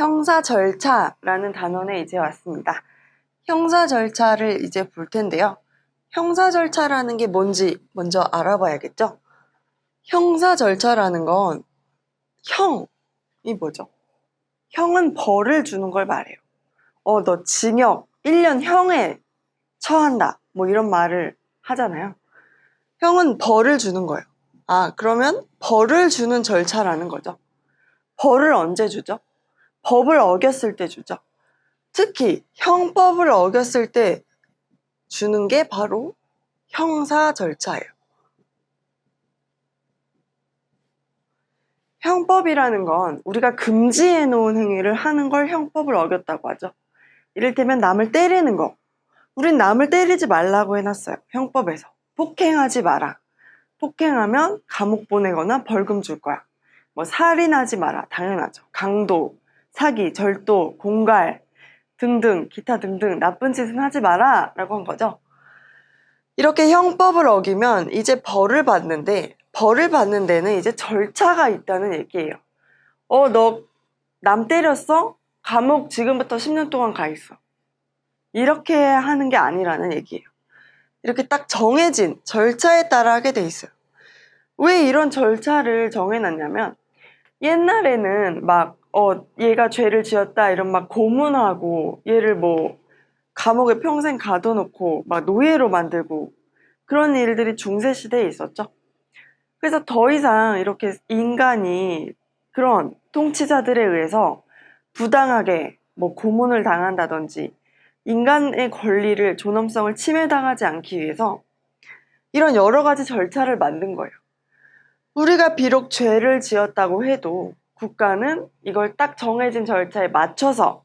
형사 절차라는 단원에 이제 왔습니다. 형사 절차를 이제 볼 텐데요. 형사 절차라는 게 뭔지 먼저 알아봐야겠죠? 형사 절차라는 건 형이 뭐죠? 형은 벌을 주는 걸 말해요. 너 징역 1년 형에 처한다. 뭐 이런 말을 하잖아요. 형은 벌을 주는 거예요. 그러면 벌을 주는 절차라는 거죠. 벌을 언제 주죠? 법을 어겼을 때 주죠. 특히 형법을 어겼을 때 주는 게 바로 형사 절차예요. 형법이라는 건 우리가 금지해 놓은 행위를 하는 걸 형법을 어겼다고 하죠. 이를테면 남을 때리는 거. 우린 남을 때리지 말라고 해놨어요. 형법에서. 폭행하지 마라. 폭행하면 감옥 보내거나 벌금 줄 거야. 뭐 살인하지 마라. 당연하죠. 강도, 사기, 절도, 공갈 등등 기타 등등 나쁜 짓은 하지 마라 라고 한 거죠. 이렇게 형법을 어기면 이제 벌을 받는데, 벌을 받는 데는 이제 절차가 있다는 얘기예요. 너 남 때렸어? 감옥 지금부터 10년 동안 가 있어. 이렇게 하는 게 아니라는 얘기예요. 이렇게 딱 정해진 절차에 따라 하게 돼 있어요. 왜 이런 절차를 정해놨냐면 옛날에는 막 얘가 죄를 지었다 이런 막 고문하고 얘를 뭐 감옥에 평생 가둬놓고 막 노예로 만들고 그런 일들이 중세시대에 있었죠. 그래서 더 이상 이렇게 인간이 그런 통치자들에 의해서 부당하게 뭐 고문을 당한다든지 인간의 권리를, 존엄성을 침해당하지 않기 위해서 이런 여러 가지 절차를 만든 거예요. 우리가 비록 죄를 지었다고 해도 국가는 이걸 딱 정해진 절차에 맞춰서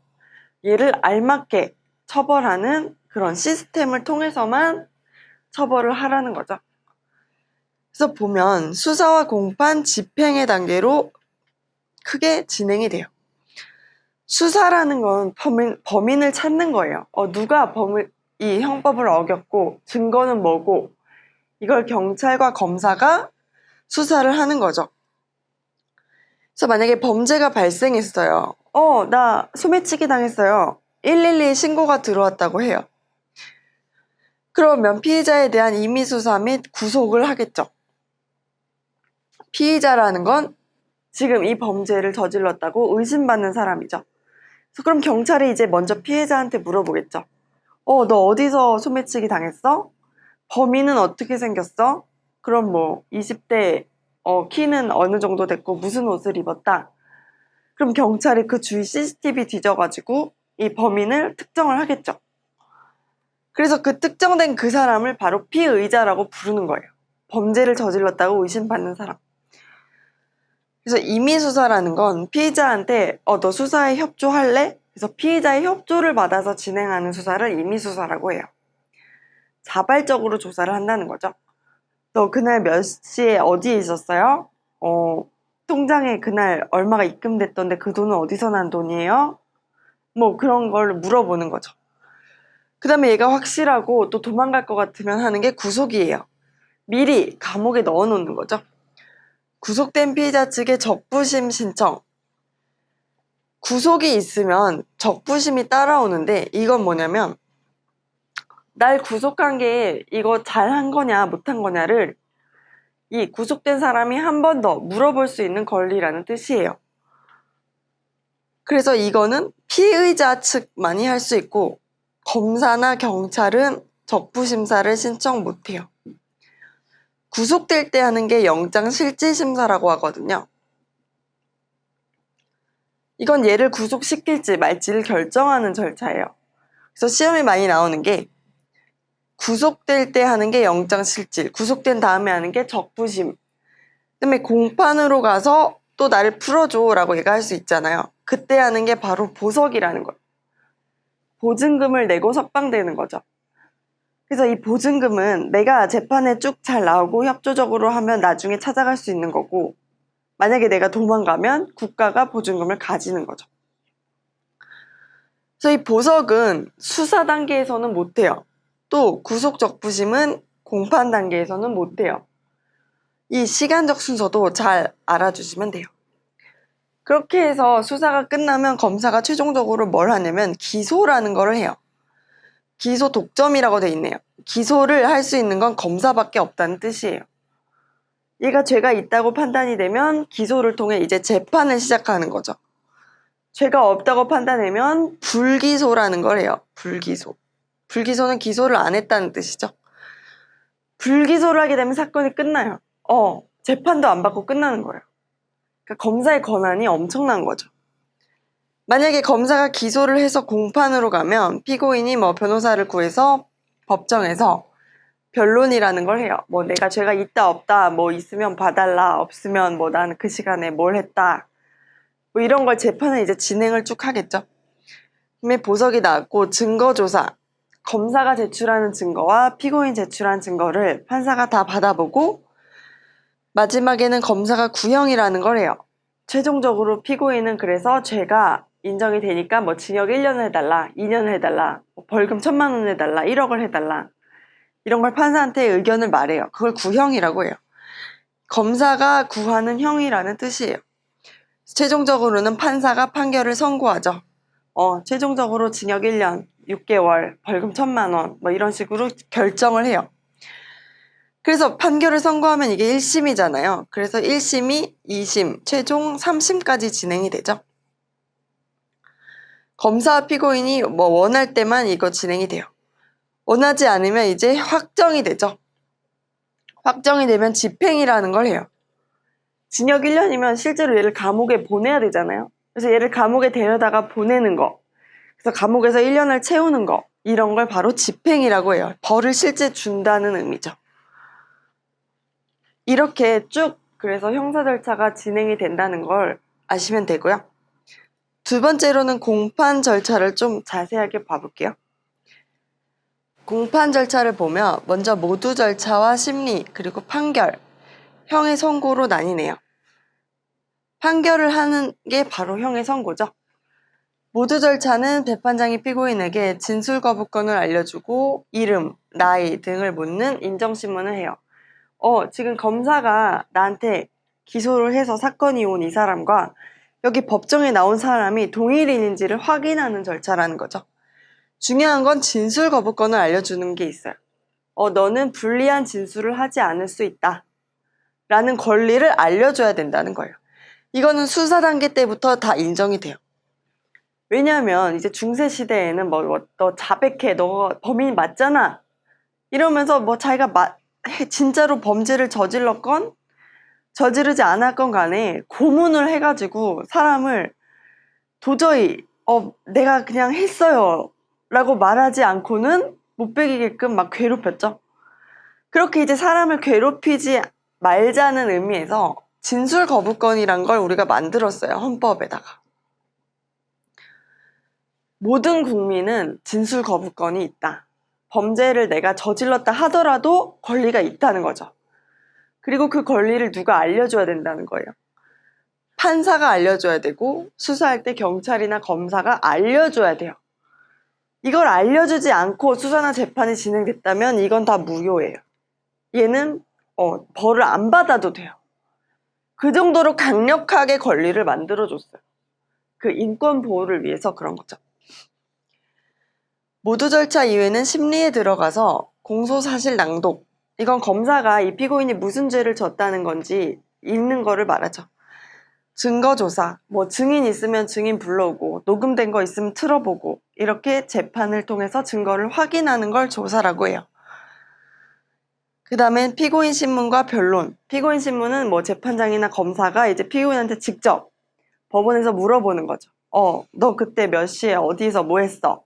얘를 알맞게 처벌하는 그런 시스템을 통해서만 처벌을 하라는 거죠. 그래서 보면 수사와 공판, 집행의 단계로 크게 진행이 돼요. 수사라는 건 범인을 찾는 거예요. 누가 이 형법을 어겼고 증거는 뭐고 이걸 경찰과 검사가 수사를 하는 거죠. 그래서 만약에 범죄가 발생했어요. 나 소매치기 당했어요. 112 신고가 들어왔다고 해요. 그러면 피의자에 대한 임의수사 및 구속을 하겠죠. 피의자라는 건 지금 이 범죄를 저질렀다고 의심받는 사람이죠. 그래서 그럼 경찰이 이제 먼저 피해자한테 물어보겠죠. 너 어디서 소매치기 당했어? 범인은 어떻게 생겼어? 그럼 뭐 20대 키는 어느 정도 됐고 무슨 옷을 입었다. 그럼 경찰이 그 주위 CCTV 뒤져가지고 이 범인을 특정을 하겠죠. 그래서 그 특정된 그 사람을 바로 피의자라고 부르는 거예요. 범죄를 저질렀다고 의심받는 사람. 그래서 임의수사라는 건 피의자한테 너 수사에 협조할래? 그래서 피의자의 협조를 받아서 진행하는 수사를 임의수사라고 해요. 자발적으로 조사를 한다는 거죠. 너 그날 몇 시에 어디에 있었어요? 통장에 그날 얼마가 입금됐던데 그 돈은 어디서 난 돈이에요? 뭐 그런 걸 물어보는 거죠. 그 다음에 얘가 확실하고 또 도망갈 것 같으면 하는 게 구속이에요. 미리 감옥에 넣어놓는 거죠. 구속된 피의자 측의 적부심 신청. 구속이 있으면 적부심이 따라오는데 이건 뭐냐면 날 구속한 게 이거 잘한 거냐 못한 거냐를 이 구속된 사람이 한 번 더 물어볼 수 있는 권리라는 뜻이에요. 그래서 이거는 피의자 측만이 할 수 있고 검사나 경찰은 적부심사를 신청 못해요. 구속될 때 하는 게 영장실질심사라고 하거든요. 이건 얘를 구속시킬지 말지를 결정하는 절차예요. 그래서 시험에 많이 나오는 게 구속될 때 하는 게 영장실질, 구속된 다음에 하는 게 적부심. 그다음에 공판으로 가서 또 나를 풀어줘 라고 얘가 할 수 있잖아요. 그때 하는 게 바로 보석이라는 거예요. 보증금을 내고 석방되는 거죠. 그래서 이 보증금은 내가 재판에 쭉 잘 나오고 협조적으로 하면 나중에 찾아갈 수 있는 거고 만약에 내가 도망가면 국가가 보증금을 가지는 거죠. 그래서 이 보석은 수사 단계에서는 못해요. 또 구속 적부심은 공판 단계에서는 못해요. 이 시간적 순서도 잘 알아주시면 돼요. 그렇게 해서 수사가 끝나면 검사가 최종적으로 뭘 하냐면 기소라는 거를 해요. 기소 독점이라고 돼 있네요. 기소를 할 수 있는 건 검사밖에 없다는 뜻이에요. 얘가 죄가 있다고 판단이 되면 기소를 통해 이제 재판을 시작하는 거죠. 죄가 없다고 판단하면 불기소라는 걸 해요. 불기소. 불기소는 기소를 안 했다는 뜻이죠. 불기소를 하게 되면 사건이 끝나요. 재판도 안 받고 끝나는 거예요. 그러니까 검사의 권한이 엄청난 거죠. 만약에 검사가 기소를 해서 공판으로 가면 피고인이 변호사를 구해서 법정에서 변론이라는 걸 해요. 내가 죄가 있다 없다 있으면 봐달라, 없으면 나는 그 시간에 뭘 했다, 이런 걸 재판을 이제 진행을 쭉 하겠죠. 그다음에 보석이 나왔고 증거조사, 검사가 제출하는 증거와 피고인 제출한 증거를 판사가 다 받아보고 마지막에는 검사가 구형이라는 걸 해요. 최종적으로 피고인은 그래서 죄가 인정이 되니까 징역 1년을 해달라, 2년을 해달라, 벌금 1,000만 원 해달라, 1억을 해달라, 이런 걸 판사한테 의견을 말해요. 그걸 구형이라고 해요. 검사가 구하는 형이라는 뜻이에요. 최종적으로는 판사가 판결을 선고하죠. 최종적으로 징역 1년, 6개월, 벌금 1,000만 원, 이런 식으로 결정을 해요. 그래서 판결을 선고하면 이게 1심이잖아요. 그래서 1심이 2심, 최종 3심까지 진행이 되죠. 검사와 피고인이 원할 때만 이거 진행이 돼요. 원하지 않으면 이제 확정이 되죠. 확정이 되면 집행이라는 걸 해요. 징역 1년이면 실제로 얘를 감옥에 보내야 되잖아요. 그래서 얘를 감옥에 데려다가 보내는 거, 그래서 감옥에서 1년을 채우는 거, 이런 걸 바로 집행이라고 해요. 벌을 실제 준다는 의미죠. 이렇게 쭉 그래서 형사 절차가 진행이 된다는 걸 아시면 되고요. 두 번째로는 공판 절차를 좀 자세하게 봐볼게요. 공판 절차를 보면 먼저 모두 절차와 심리, 그리고 판결, 형의 선고로 나뉘네요. 판결을 하는 게 바로 형의 선고죠. 모두 절차는 재판장이 피고인에게 진술 거부권을 알려주고 이름, 나이 등을 묻는 인정신문을 해요. 지금 검사가 나한테 기소를 해서 사건이 온 이 사람과 여기 법정에 나온 사람이 동일인인지를 확인하는 절차라는 거죠. 중요한 건 진술 거부권을 알려주는 게 있어요. 너는 불리한 진술을 하지 않을 수 있다 라는 권리를 알려줘야 된다는 거예요. 이거는 수사 단계 때부터 다 인정이 돼요. 왜냐하면 이제 중세 시대에는 너 자백해, 너 범인이 맞잖아 이러면서 자기가 진짜로 범죄를 저질렀건 저지르지 않았건 간에 고문을 해가지고 사람을 도저히 내가 그냥 했어요 라고 말하지 않고는 못 베기게끔 막 괴롭혔죠. 그렇게 이제 사람을 괴롭히지 말자는 의미에서 진술 거부권이란 걸 우리가 만들었어요. 헌법에다가. 모든 국민은 진술 거부권이 있다. 범죄를 내가 저질렀다 하더라도 권리가 있다는 거죠. 그리고 그 권리를 누가 알려줘야 된다는 거예요. 판사가 알려줘야 되고 수사할 때 경찰이나 검사가 알려줘야 돼요. 이걸 알려주지 않고 수사나 재판이 진행됐다면 이건 다 무효예요. 얘는 벌을 안 받아도 돼요. 그 정도로 강력하게 권리를 만들어줬어요. 그 인권 보호를 위해서 그런 거죠. 모두 절차 이후에는 심리에 들어가서 공소사실 낭독, 이건 검사가 이 피고인이 무슨 죄를 졌다는 건지 읽는 거를 말하죠. 증거조사, 증인 있으면 증인 불러오고 녹음된 거 있으면 틀어보고 이렇게 재판을 통해서 증거를 확인하는 걸 조사라고 해요. 그 다음엔 피고인 신문과 변론. 피고인 신문은 재판장이나 검사가 이제 피고인한테 직접 법원에서 물어보는 거죠. 너 그때 몇 시에 어디서 뭐 했어?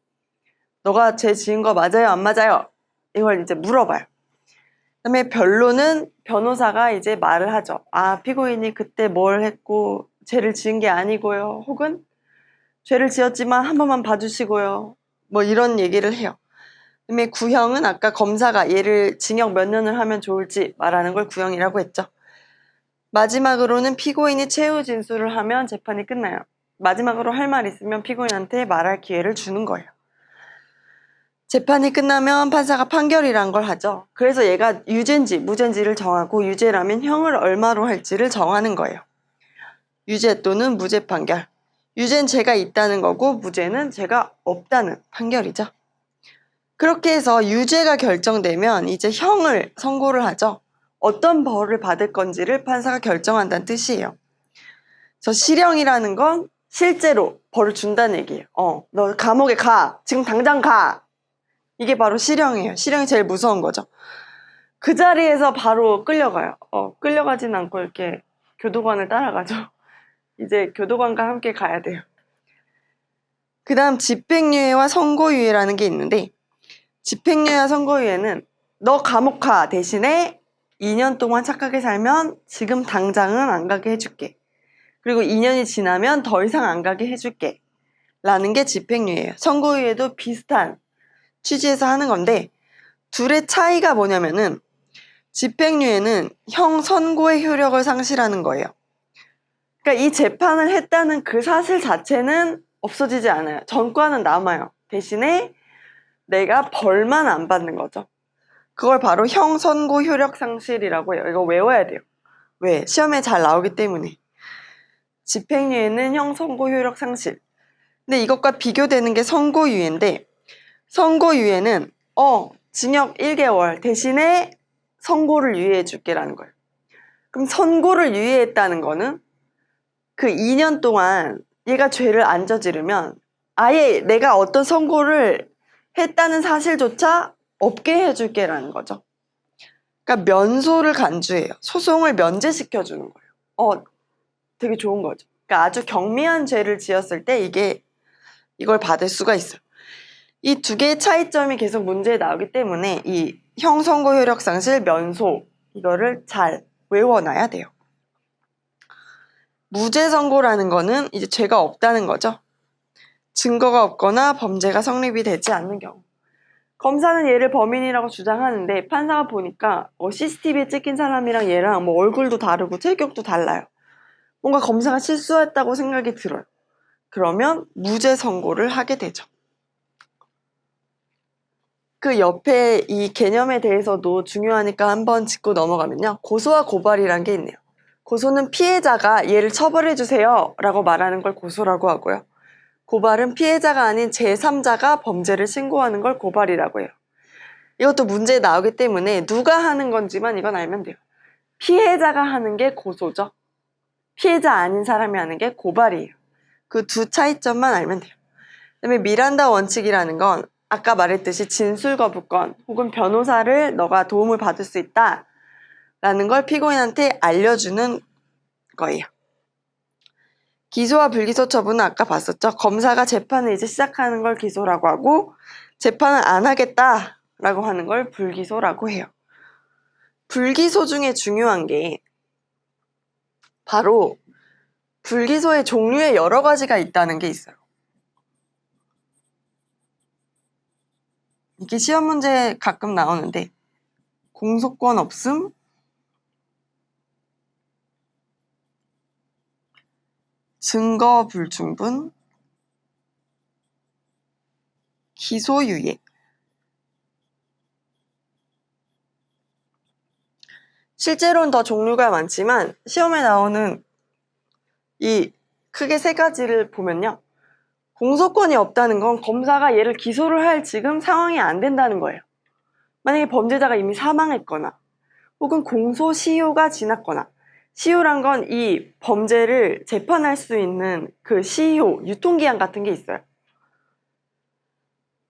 너가 죄 지은 거 맞아요? 안 맞아요? 이걸 이제 물어봐요. 그다음에 변론은 변호사가 이제 말을 하죠. 피고인이 그때 뭘 했고 죄를 지은 게 아니고요. 혹은 죄를 지었지만 한 번만 봐주시고요. 이런 얘기를 해요. 그다음에 구형은 아까 검사가 얘를 징역 몇 년을 하면 좋을지 말하는 걸 구형이라고 했죠. 마지막으로는 피고인이 최후 진술을 하면 재판이 끝나요. 마지막으로 할 말 있으면 피고인한테 말할 기회를 주는 거예요. 재판이 끝나면 판사가 판결이란 걸 하죠. 그래서 얘가 유죄인지 무죄인지를 정하고 유죄라면 형을 얼마로 할지를 정하는 거예요. 유죄 또는 무죄 판결. 유죄는 죄가 있다는 거고 무죄는 죄가 없다는 판결이죠. 그렇게 해서 유죄가 결정되면 이제 형을 선고를 하죠. 어떤 벌을 받을 건지를 판사가 결정한다는 뜻이에요. 저 실형이라는 건 실제로 벌을 준다는 얘기예요. 너 감옥에 가. 지금 당장 가. 이게 바로 실형이에요. 실형이 제일 무서운 거죠. 그 자리에서 바로 끌려가요. 끌려가진 않고 이렇게 교도관을 따라가죠. 이제 교도관과 함께 가야 돼요. 그 다음 집행유예와 선고유예라는 게 있는데, 집행유예와 선고유예는 너 감옥 가 대신에 2년 동안 착하게 살면 지금 당장은 안 가게 해줄게. 그리고 2년이 지나면 더 이상 안 가게 해줄게. 라는 게 집행유예예요. 선고유예도 비슷한 취지에서 하는 건데, 둘의 차이가 뭐냐면은 집행유예는 형 선고의 효력을 상실하는 거예요. 그러니까 이 재판을 했다는 그 사실 자체는 없어지지 않아요. 전과는 남아요. 대신에 내가 벌만 안 받는 거죠. 그걸 바로 형 선고 효력 상실이라고 해요. 이거 외워야 돼요. 왜? 시험에 잘 나오기 때문에. 집행유예는 형 선고 효력 상실. 근데 이것과 비교되는 게 선고유예인데, 선고유예는 징역 1개월 대신에 선고를 유예해 줄게라는 거예요. 그럼 선고를 유예했다는 거는 그 2년 동안 얘가 죄를 안 저지르면 아예 내가 어떤 선고를 했다는 사실조차 없게 해줄게라는 거죠. 그러니까 면소를 간주해요. 소송을 면제시켜 주는 거예요. 되게 좋은 거죠. 그러니까 아주 경미한 죄를 지었을 때 이걸 받을 수가 있어요. 이 두 개의 차이점이 계속 문제에 나오기 때문에 이 형 선고 효력 상실, 면소 이거를 잘 외워놔야 돼요. 무죄 선고라는 거는 이제 죄가 없다는 거죠. 증거가 없거나 범죄가 성립이 되지 않는 경우. 검사는 얘를 범인이라고 주장하는데 판사가 보니까 CCTV에 찍힌 사람이랑 얘랑 뭐 얼굴도 다르고 체격도 달라요. 뭔가 검사가 실수했다고 생각이 들어요. 그러면 무죄 선고를 하게 되죠. 그 옆에 이 개념에 대해서도 중요하니까 한번 짚고 넘어가면요. 고소와 고발이란 게 있네요. 고소는 피해자가 얘를 처벌해주세요 라고 말하는 걸 고소라고 하고요. 고발은 피해자가 아닌 제3자가 범죄를 신고하는 걸 고발이라고 해요. 이것도 문제에 나오기 때문에 누가 하는 건지만 이건 알면 돼요. 피해자가 하는 게 고소죠. 피해자 아닌 사람이 하는 게 고발이에요. 그 두 차이점만 알면 돼요. 그다음에 미란다 원칙이라는 건 아까 말했듯이 진술거부권 혹은 변호사를 너가 도움을 받을 수 있다 라는 걸 피고인한테 알려주는 거예요. 기소와 불기소 처분은 아까 봤었죠. 검사가 재판을 이제 시작하는 걸 기소라고 하고 재판을 안 하겠다라고 하는 걸 불기소라고 해요. 불기소 중에 중요한 게 바로 불기소의 종류에 여러 가지가 있다는 게 있어요. 이게 시험 문제에 가끔 나오는데 공소권 없음, 증거 불충분, 기소유예. 실제로는 더 종류가 많지만 시험에 나오는 이 크게 세 가지를 보면요. 공소권이 없다는 건 검사가 얘를 기소를 할 지금 상황이 안 된다는 거예요. 만약에 범죄자가 이미 사망했거나 혹은 공소시효가 지났거나 시효란 건 이 범죄를 재판할 수 있는 그 시효, 유통기한 같은 게 있어요.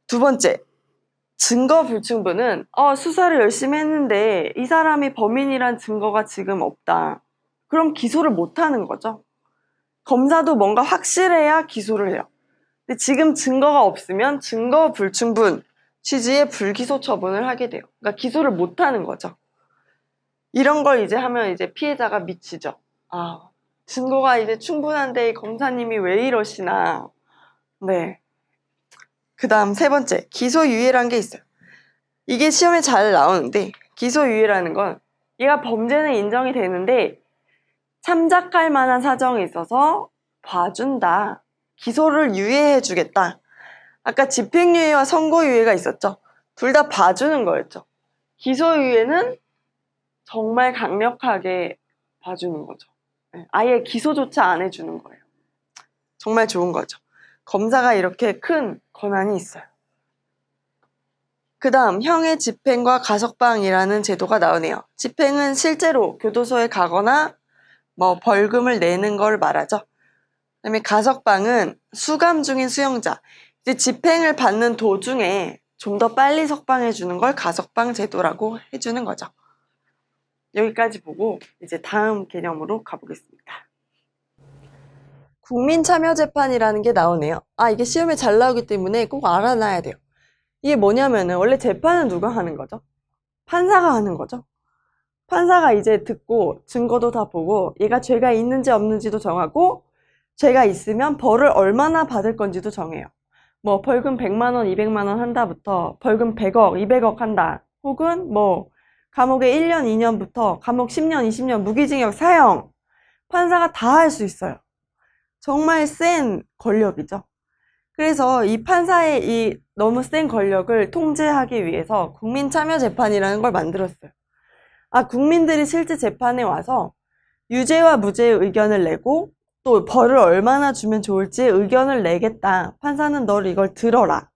두 번째, 증거 불충분은 수사를 열심히 했는데 이 사람이 범인이란 증거가 지금 없다. 그럼 기소를 못 하는 거죠. 검사도 뭔가 확실해야 기소를 해요. 근데 지금 증거가 없으면 증거 불충분 취지의 불기소 처분을 하게 돼요. 그러니까 기소를 못 하는 거죠. 이런 걸 이제 하면 이제 피해자가 미치죠. 증거가 이제 충분한데 검사님이 왜 이러시나. 네. 그 다음 세 번째, 기소유예라는 게 있어요. 이게 시험에 잘 나오는데 기소유예라는 건 얘가 범죄는 인정이 되는데 참작할 만한 사정이 있어서 봐준다. 기소를 유예해 주겠다. 아까 집행유예와 선고유예가 있었죠. 둘 다 봐주는 거였죠. 기소유예는 정말 강력하게 봐주는 거죠. 아예 기소조차 안 해주는 거예요. 정말 좋은 거죠. 검사가 이렇게 큰 권한이 있어요. 그 다음 형의 집행과 가석방이라는 제도가 나오네요. 집행은 실제로 교도소에 가거나 뭐 벌금을 내는 걸 말하죠. 그다음에 가석방은 수감 중인 수용자, 이제 집행을 받는 도중에 좀 더 빨리 석방해 주는 걸 가석방 제도라고 해주는 거죠. 여기까지 보고 이제 다음 개념으로 가보겠습니다. 국민참여재판이라는 게 나오네요. 이게 시험에 잘 나오기 때문에 꼭 알아놔야 돼요. 이게 뭐냐면은 원래 재판은 누가 하는 거죠? 판사가 하는 거죠. 판사가 이제 듣고 증거도 다 보고 얘가 죄가 있는지 없는지도 정하고 죄가 있으면 벌을 얼마나 받을 건지도 정해요. 뭐 벌금 100만 원, 200만 원 한다부터 벌금 100억, 200억 한다. 혹은 뭐 감옥에 1년, 2년부터 감옥 10년, 20년 무기징역, 사형. 판사가 다 할 수 있어요. 정말 센 권력이죠. 그래서 이 판사의 이 너무 센 권력을 통제하기 위해서 국민참여재판이라는 걸 만들었어요. 국민들이 실제 재판에 와서 유죄와 무죄의 의견을 내고 또 벌을 얼마나 주면 좋을지 의견을 내겠다. 판사는 너를 이걸 들어라.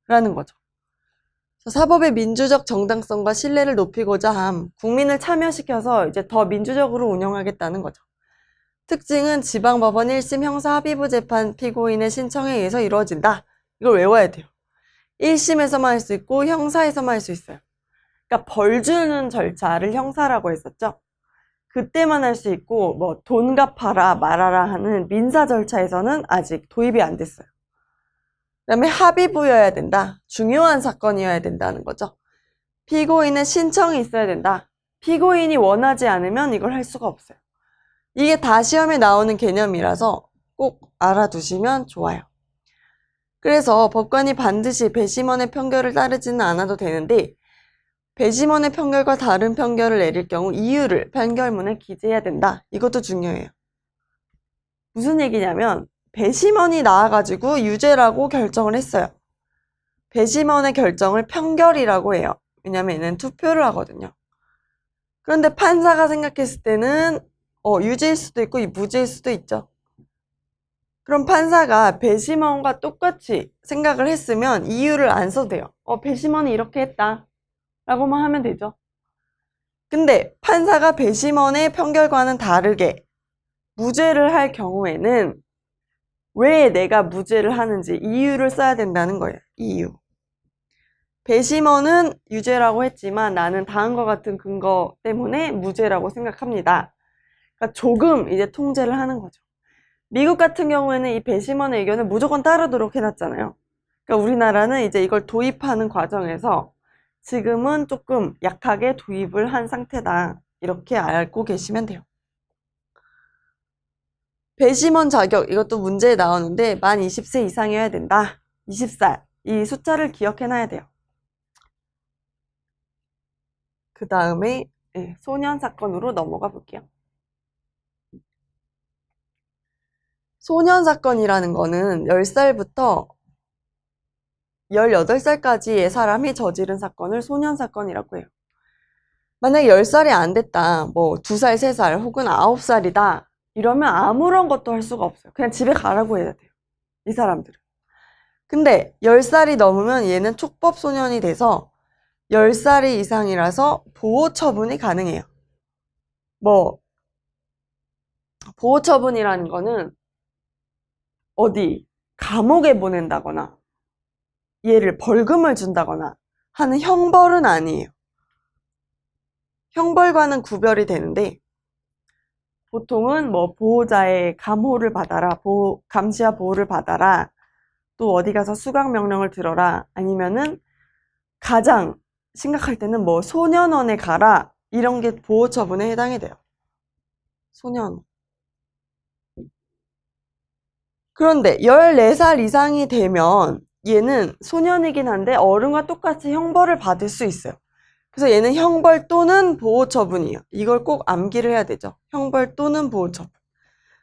라는 거죠. 사법의 민주적 정당성과 신뢰를 높이고자 함, 국민을 참여시켜서 이제 더 민주적으로 운영하겠다는 거죠. 특징은 지방법원 1심 형사합의부 재판 피고인의 신청에 의해서 이루어진다. 이걸 외워야 돼요. 1심에서만 할 수 있고 형사에서만 할 수 있어요. 그러니까 벌 주는 절차를 형사라고 했었죠. 그때만 할 수 있고 뭐 돈 갚아라 말아라 하는 민사 절차에서는 아직 도입이 안 됐어요. 그 다음에 합의부여야 된다. 중요한 사건이어야 된다는 거죠. 피고인의 신청이 있어야 된다. 피고인이 원하지 않으면 이걸 할 수가 없어요. 이게 다 시험에 나오는 개념이라서 꼭 알아두시면 좋아요. 그래서 법관이 반드시 배심원의 판결을 따르지는 않아도 되는데 배심원의 판결과 다른 판결을 내릴 경우 이유를 판결문에 기재해야 된다. 이것도 중요해요. 무슨 얘기냐면 배심원이 나와가지고 유죄라고 결정을 했어요. 배심원의 결정을 판결이라고 해요. 왜냐면 얘는 투표를 하거든요. 그런데 판사가 생각했을 때는 유죄일 수도 있고 무죄일 수도 있죠. 그럼 판사가 배심원과 똑같이 생각을 했으면 이유를 안 써도 돼요. 배심원이 이렇게 했다. 라고만 하면 되죠. 근데 판사가 배심원의 판결과는 다르게 무죄를 할 경우에는 왜 내가 무죄를 하는지 이유를 써야 된다는 거예요. 이유. 배심원은 유죄라고 했지만 나는 다음과 같은 근거 때문에 무죄라고 생각합니다. 그러니까 조금 이제 통제를 하는 거죠. 미국 같은 경우에는 이 배심원의 의견을 무조건 따르도록 해놨잖아요. 그러니까 우리나라는 이제 이걸 도입하는 과정에서 지금은 조금 약하게 도입을 한 상태다. 이렇게 알고 계시면 돼요. 배심원 자격, 이것도 문제에 나오는데 만 20세 이상이어야 된다. 20살. 이 숫자를 기억해놔야 돼요. 그 다음에 소년 사건으로 넘어가 볼게요. 소년 사건이라는 거는 10살부터 18살까지의 사람이 저지른 사건을 소년 사건이라고 해요. 만약에 10살이 안 됐다, 뭐 2살, 3살 혹은 9살이다 이러면 아무런 것도 할 수가 없어요. 그냥 집에 가라고 해야 돼요. 이 사람들은. 근데 10살이 넘으면 얘는 촉법 소년이 돼서 10살이 이상이라서 보호 처분이 가능해요. 뭐 보호 처분이라는 거는 어디 감옥에 보낸다거나 얘를 벌금을 준다거나 하는 형벌은 아니에요. 형벌과는 구별이 되는데 보통은 뭐 보호자의 감호를 받아라, 감시와 보호를 받아라, 또 어디 가서 수강 명령을 들어라, 아니면은 가장 심각할 때는 뭐 소년원에 가라, 이런 게 보호 처분에 해당이 돼요. 소년. 그런데 14살 이상이 되면 얘는 소년이긴 한데 어른과 똑같이 형벌을 받을 수 있어요. 그래서 얘는 형벌 또는 보호 처분이에요. 이걸 꼭 암기를 해야 되죠. 형벌 또는 보호 처분.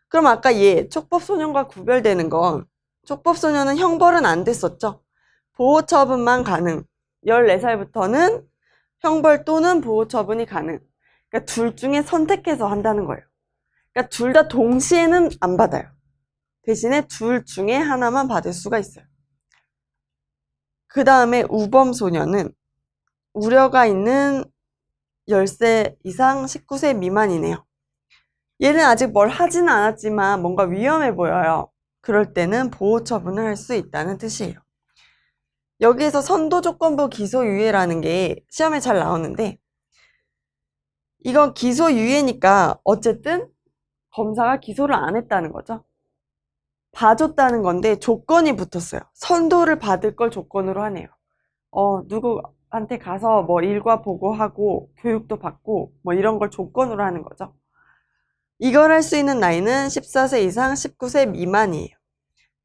그럼 아까 얘 촉법 소년과 구별되는 건 촉법 소년은 형벌은 안 됐었죠. 보호 처분만 가능. 14살부터는 형벌 또는 보호 처분이 가능. 그러니까 둘 중에 선택해서 한다는 거예요. 그러니까 둘 다 동시에는 안 받아요. 대신에 둘 중에 하나만 받을 수가 있어요. 그 다음에 우범 소년은 우려가 있는 10세 이상 19세 미만이네요. 얘는 아직 뭘 하지는 않았지만 뭔가 위험해 보여요. 그럴 때는 보호 처분을 할 수 있다는 뜻이에요. 여기에서 선도조건부 기소유예라는 게 시험에 잘 나오는데, 이건 기소유예니까 어쨌든 검사가 기소를 안 했다는 거죠. 봐줬다는 건데 조건이 붙었어요. 선도를 받을 걸 조건으로 하네요. 누구한테 가서 뭐 일과 보고하고 교육도 받고 뭐 이런 걸 조건으로 하는 거죠. 이걸 할 수 있는 나이는 14세 이상 19세 미만이에요.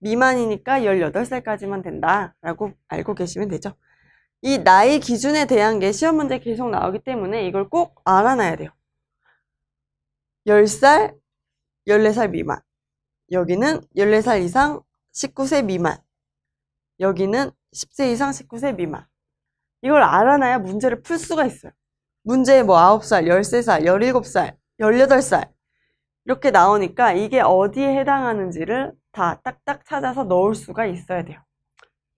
미만이니까 18살까지만 된다라고 알고 계시면 되죠. 이 나이 기준에 대한 게 시험 문제 계속 나오기 때문에 이걸 꼭 알아놔야 돼요. 10살, 14살 미만. 여기는 14살 이상 19세 미만. 여기는 10세 이상 19세 미만. 이걸 알아놔야 문제를 풀 수가 있어요. 문제에 뭐 9살, 13살, 17살, 18살 이렇게 나오니까 이게 어디에 해당하는지를 다 딱딱 찾아서 넣을 수가 있어야 돼요.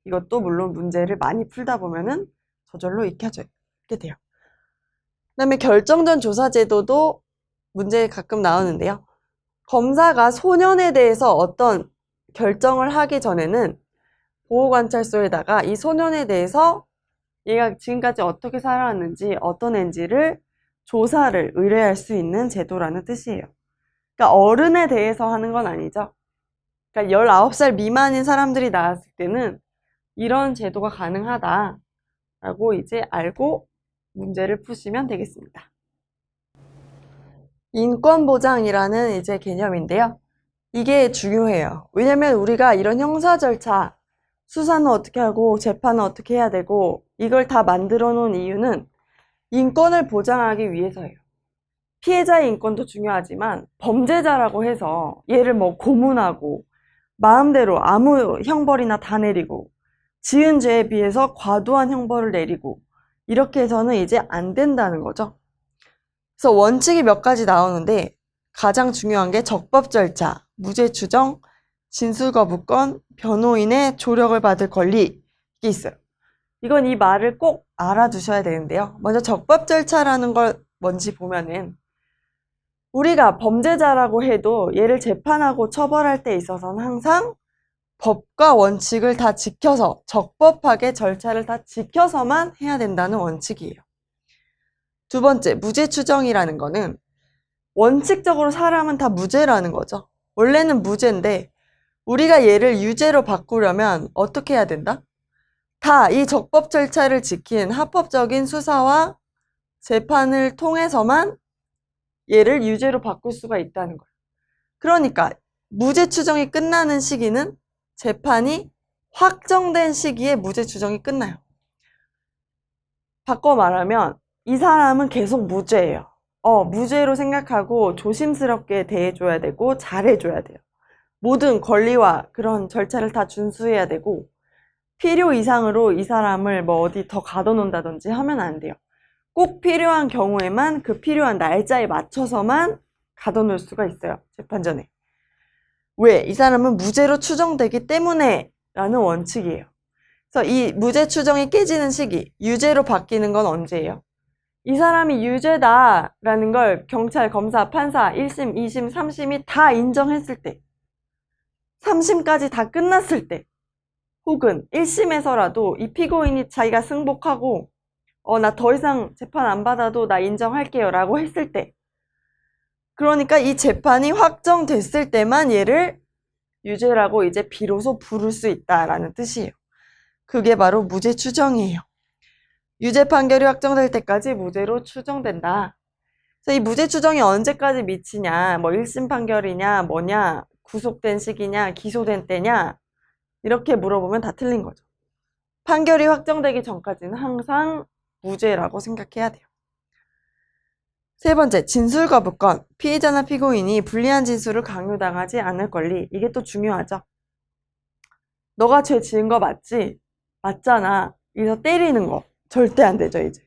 이것도 물론 문제를 많이 풀다 보면은 저절로 익게 돼요. 그 다음에 결정전 조사제도도 문제에 가끔 나오는데요. 검사가 소년에 대해서 어떤 결정을 하기 전에는 보호관찰소에다가 이 소년에 대해서 얘가 지금까지 어떻게 살아왔는지 어떤 애인지를 조사를 의뢰할 수 있는 제도라는 뜻이에요. 그러니까 어른에 대해서 하는 건 아니죠. 그러니까 19살 미만인 사람들이 나왔을 때는 이런 제도가 가능하다라고 이제 알고 문제를 푸시면 되겠습니다. 인권보장이라는 이제 개념인데요. 이게 중요해요. 왜냐면 우리가 이런 형사 절차, 수사는 어떻게 하고 재판은 어떻게 해야 되고 이걸 다 만들어 놓은 이유는 인권을 보장하기 위해서예요. 피해자의 인권도 중요하지만 범죄자라고 해서 얘를 뭐 고문하고 마음대로 아무 형벌이나 다 내리고 지은 죄에 비해서 과도한 형벌을 내리고 이렇게 해서는 이제 안 된다는 거죠. 그래서 원칙이 몇 가지 나오는데 가장 중요한 게 적법 절차, 무죄 추정, 진술 거부권, 변호인의 조력을 받을 권리 이게 있어요. 이건 이 말을 꼭 알아두셔야 되는데요. 먼저 적법 절차라는 걸 뭔지 보면은 우리가 범죄자라고 해도 얘를 재판하고 처벌할 때 있어서는 항상 법과 원칙을 다 지켜서 적법하게 절차를 다 지켜서만 해야 된다는 원칙이에요. 두 번째, 무죄 추정이라는 거는 원칙적으로 사람은 다 무죄라는 거죠. 원래는 무죄인데 우리가 얘를 유죄로 바꾸려면 어떻게 해야 된다? 다 이 적법 절차를 지킨 합법적인 수사와 재판을 통해서만 얘를 유죄로 바꿀 수가 있다는 거예요. 그러니까 무죄 추정이 끝나는 시기는 재판이 확정된 시기에 무죄 추정이 끝나요. 바꿔 말하면 이 사람은 계속 무죄예요. 무죄로 생각하고 조심스럽게 대해줘야 되고 잘해줘야 돼요. 모든 권리와 그런 절차를 다 준수해야 되고 필요 이상으로 이 사람을 뭐 어디 더 가둬놓는다든지 하면 안 돼요. 꼭 필요한 경우에만 그 필요한 날짜에 맞춰서만 가둬놓을 수가 있어요. 재판 전에. 왜? 이 사람은 무죄로 추정되기 때문에 라는 원칙이에요. 그래서 이 무죄 추정이 깨지는 시기, 유죄로 바뀌는 건 언제예요? 이 사람이 유죄다라는 걸 경찰, 검사, 판사, 1심, 2심, 3심이 다 인정했을 때, 3심까지 다 끝났을 때, 혹은 1심에서라도 이 피고인이 자기가 승복하고 나 더 이상 재판 안 받아도 나 인정할게요 라고 했을 때, 그러니까 이 재판이 확정됐을 때만 얘를 유죄라고 이제 비로소 부를 수 있다라는 뜻이에요. 그게 바로 무죄 추정이에요. 유죄 판결이 확정될 때까지 무죄로 추정된다. 그래서 이 무죄 추정이 언제까지 미치냐, 뭐 1심 판결이냐, 뭐냐, 구속된 시기냐, 기소된 때냐, 이렇게 물어보면 다 틀린 거죠. 판결이 확정되기 전까지는 항상 무죄라고 생각해야 돼요. 세 번째, 진술 거부권. 피해자나 피고인이 불리한 진술을 강요당하지 않을 권리. 이게 또 중요하죠. 너가 죄 지은 거 맞지? 맞잖아. 이래서 때리는 거 절대 안 되죠, 이제.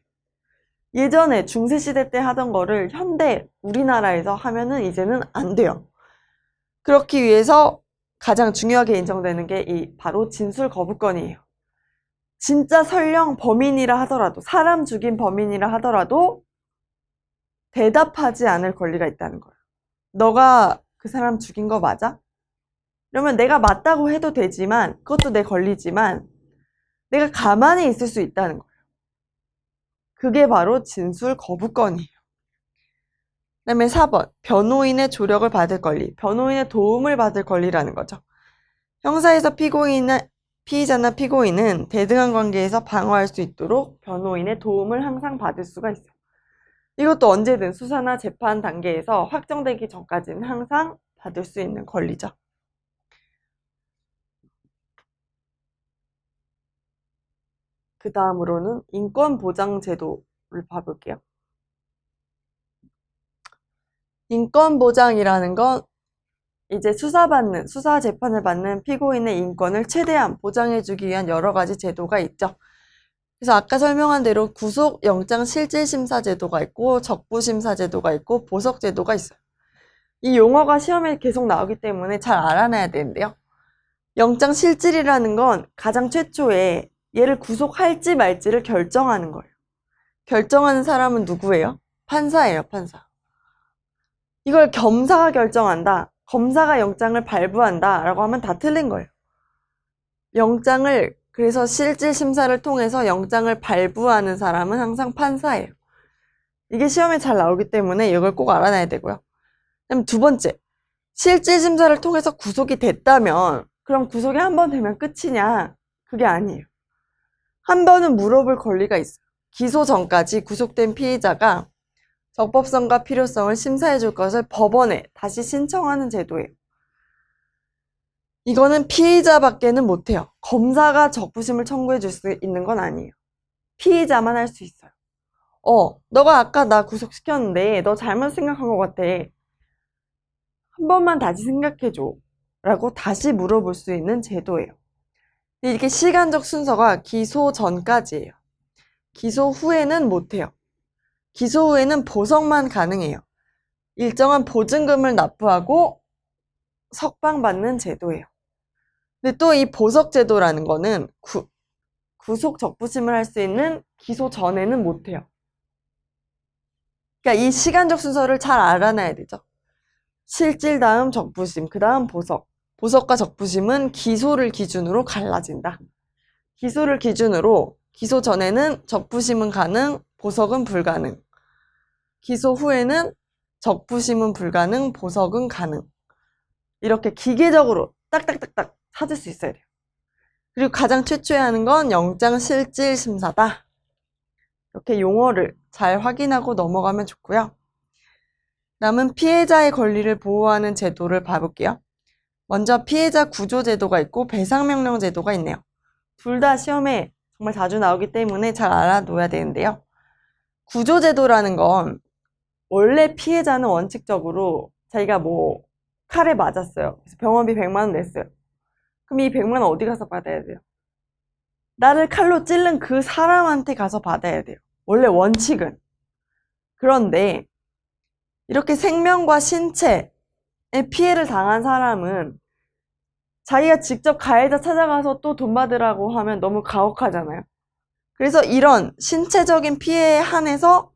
예전에 중세시대 때 하던 거를 현대 우리나라에서 하면은 이제는 안 돼요. 그렇기 위해서 가장 중요하게 인정되는 게 이 바로 진술 거부권이에요. 진짜 설령 범인이라 하더라도, 사람 죽인 범인이라 하더라도 대답하지 않을 권리가 있다는 거예요. 너가 그 사람 죽인 거 맞아? 그러면 내가 맞다고 해도 되지만, 그것도 내 권리지만 내가 가만히 있을 수 있다는 거예요. 그게 바로 진술 거부권이에요. 그 다음에 4번, 변호인의 조력을 받을 권리, 변호인의 도움을 받을 권리라는 거죠. 형사에서 피의자나 피고인은 대등한 관계에서 방어할 수 있도록 변호인의 도움을 항상 받을 수가 있어요. 이것도 언제든 수사나 재판 단계에서 확정되기 전까지는 항상 받을 수 있는 권리죠. 그 다음으로는 인권보장제도를 봐볼게요. 인권보장이라는 건 이제 수사 재판을 받는 피고인의 인권을 최대한 보장해주기 위한 여러 가지 제도가 있죠. 그래서 아까 설명한 대로 구속 영장 실질 심사 제도가 있고 적부 심사 제도가 있고 보석 제도가 있어요. 이 용어가 시험에 계속 나오기 때문에 잘 알아놔야 되는데요. 영장 실질이라는 건 가장 최초에 얘를 구속할지 말지를 결정하는 거예요. 결정하는 사람은 누구예요? 판사예요, 판사. 이걸 검사가 결정한다, 검사가 영장을 발부한다 라고 하면 다 틀린 거예요. 그래서 실질 심사를 통해서 영장을 발부하는 사람은 항상 판사예요. 이게 시험에 잘 나오기 때문에 이걸 꼭 알아놔야 되고요. 그다음 두 번째, 실질 심사를 통해서 구속이 됐다면 그럼 구속이 한 번 되면 끝이냐? 그게 아니에요. 한 번은 물어볼 권리가 있어요. 기소 전까지 구속된 피의자가 적법성과 필요성을 심사해 줄 것을 법원에 다시 신청하는 제도예요. 이거는 피의자밖에는 못해요. 검사가 적부심을 청구해 줄 수 있는 건 아니에요. 피의자만 할 수 있어요. 너가 아까 나 구속시켰는데 너 잘못 생각한 것 같아. 한 번만 다시 생각해 줘. 라고 다시 물어볼 수 있는 제도예요. 이게 시간적 순서가 기소 전까지예요. 기소 후에는 못해요. 기소 후에는 보석만 가능해요. 일정한 보증금을 납부하고 석방받는 제도예요. 근데 또 이 보석 제도라는 거는 구속 적부심을 할 수 있는 기소 전에는 못해요. 그러니까 이 시간적 순서를 잘 알아놔야 되죠. 실질 다음 적부심, 그 다음 보석. 보석과 적부심은 기소를 기준으로 갈라진다. 기소를 기준으로 기소 전에는 적부심은 가능, 보석은 불가능. 기소 후에는 적부심은 불가능, 보석은 가능. 이렇게 기계적으로 딱딱딱딱 찾을 수 있어야 돼요. 그리고 가장 최초에 하는 건 영장 실질 심사다. 이렇게 용어를 잘 확인하고 넘어가면 좋고요. 남은 피해자의 권리를 보호하는 제도를 봐볼게요. 먼저 피해자 구조 제도가 있고 배상명령 제도가 있네요. 둘 다 시험에 정말 자주 나오기 때문에 잘 알아둬야 되는데요. 구조 제도라는 건 원래 피해자는 원칙적으로 자기가 칼에 맞았어요. 그래서 병원비 100만 원 냈어요. 그럼 이 100만 원 어디 가서 받아야 돼요? 나를 칼로 찔른 그 사람한테 가서 받아야 돼요. 원래 원칙은. 그런데 이렇게 생명과 신체에 피해를 당한 사람은 자기가 직접 가해자 찾아가서 또 돈 받으라고 하면 너무 가혹하잖아요. 그래서 이런 신체적인 피해에 한해서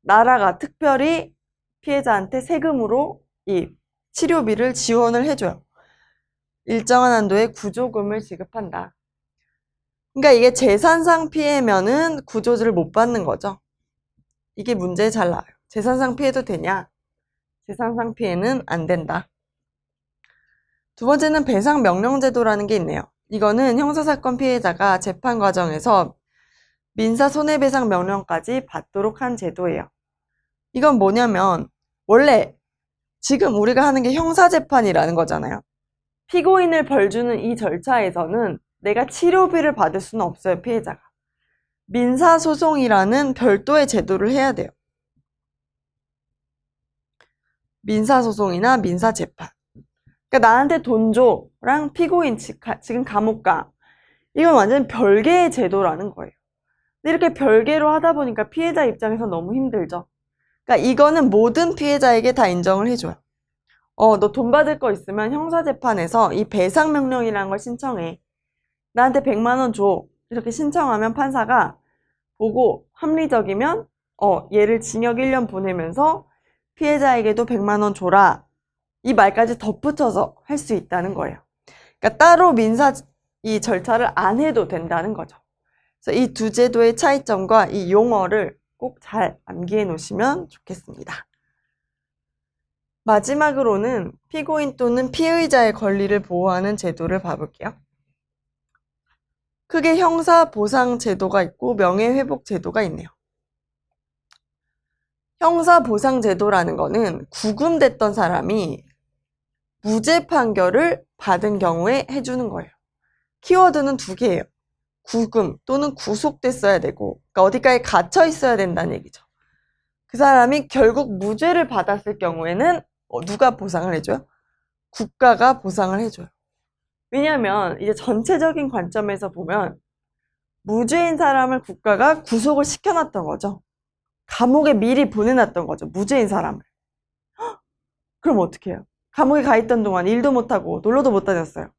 나라가 특별히 피해자한테 세금으로 이 치료비를 지원을 해줘요. 일정한 한도의 구조금을 지급한다. 그러니까 이게 재산상 피해면은 구조를 못 받는 거죠. 이게 문제에 잘 나와요. 재산상 피해도 되냐? 재산상 피해는 안 된다. 두 번째는 배상명령제도라는 게 있네요. 이거는 형사사건 피해자가 재판 과정에서 민사손해배상 명령까지 받도록 한 제도예요. 이건 뭐냐면 원래 지금 우리가 하는 게 형사재판이라는 거잖아요. 피고인을 벌주는 이 절차에서는 내가 치료비를 받을 수는 없어요, 피해자가. 민사소송이라는 별도의 제도를 해야 돼요. 민사소송이나 민사재판. 그러니까 나한테 돈 줘랑 피고인 지금 감옥 가. 이건 완전 별개의 제도라는 거예요. 이렇게 별개로 하다 보니까 피해자 입장에서 너무 힘들죠. 그러니까 이거는 모든 피해자에게 다 인정을 해줘요. 너 돈 받을 거 있으면 형사재판에서 이 배상명령이라는 걸 신청해. 나한테 100만 원 줘. 이렇게 신청하면 판사가 보고 합리적이면 얘를 징역 1년 보내면서 피해자에게도 100만 원 줘라. 이 말까지 덧붙여서 할 수 있다는 거예요. 그러니까 따로 민사 이 절차를 안 해도 된다는 거죠. 그래서 이 두 제도의 차이점과 이 용어를 꼭 잘 암기해 놓으시면 좋겠습니다. 마지막으로는 피고인 또는 피의자의 권리를 보호하는 제도를 봐볼게요. 크게 형사보상제도가 있고 명예회복제도가 있네요. 형사보상제도라는 거는 구금됐던 사람이 무죄 판결을 받은 경우에 해주는 거예요. 키워드는 두 개예요. 구금 또는 구속됐어야 되고, 그러니까 어디까지 갇혀 있어야 된다는 얘기죠. 그 사람이 결국 무죄를 받았을 경우에는 누가 보상을 해줘요? 국가가 보상을 해줘요. 왜냐하면 이제 전체적인 관점에서 보면 무죄인 사람을 국가가 구속을 시켜놨던 거죠. 감옥에 미리 보내놨던 거죠. 무죄인 사람을. 그럼 어떻게 해요? 감옥에 가 있던 동안 일도 못하고 놀러도 못 다녔어요.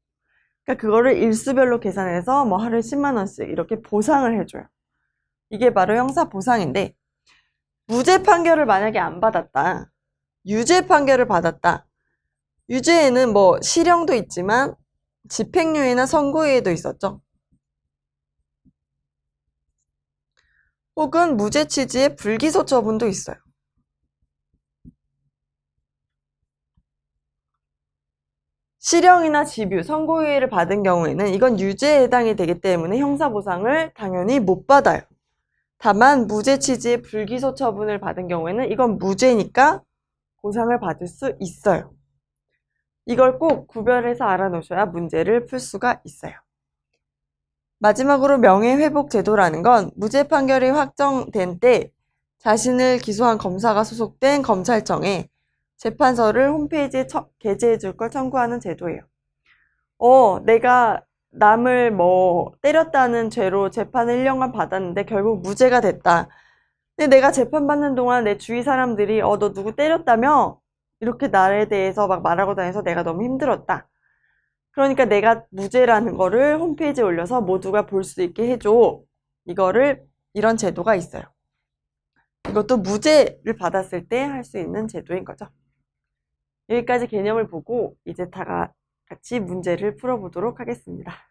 그러니까 그거를 일수별로 계산해서 뭐 하루에 10만 원씩 이렇게 보상을 해줘요. 이게 바로 형사보상인데, 무죄 판결을 만약에 안 받았다. 유죄 판결을 받았다. 유죄에는 뭐 실형도 있지만 집행유예나 선고유예도 있었죠. 혹은 무죄 취지의 불기소 처분도 있어요. 실형이나 집유, 선고유예를 받은 경우에는 이건 유죄에 해당이 되기 때문에 형사보상을 당연히 못 받아요. 다만 무죄 취지의 불기소 처분을 받은 경우에는 이건 무죄니까 보상을 받을 수 있어요. 이걸 꼭 구별해서 알아놓으셔야 문제를 풀 수가 있어요. 마지막으로 명예회복제도라는 건 무죄 판결이 확정된 때 자신을 기소한 검사가 소속된 검찰청에 재판서를 홈페이지에 게재해 줄 걸 청구하는 제도예요. 내가 남을 때렸다는 죄로 재판을 1년간 받았는데 결국 무죄가 됐다. 근데 내가 재판받는 동안 내 주위 사람들이 너 누구 때렸다며? 이렇게 나에 대해서 막 말하고 다녀서 내가 너무 힘들었다. 그러니까 내가 무죄라는 거를 홈페이지에 올려서 모두가 볼 수 있게 해줘. 이런 제도가 있어요. 이것도 무죄를 받았을 때 할 수 있는 제도인 거죠. 여기까지 개념을 보고 이제 다 같이 문제를 풀어보도록 하겠습니다.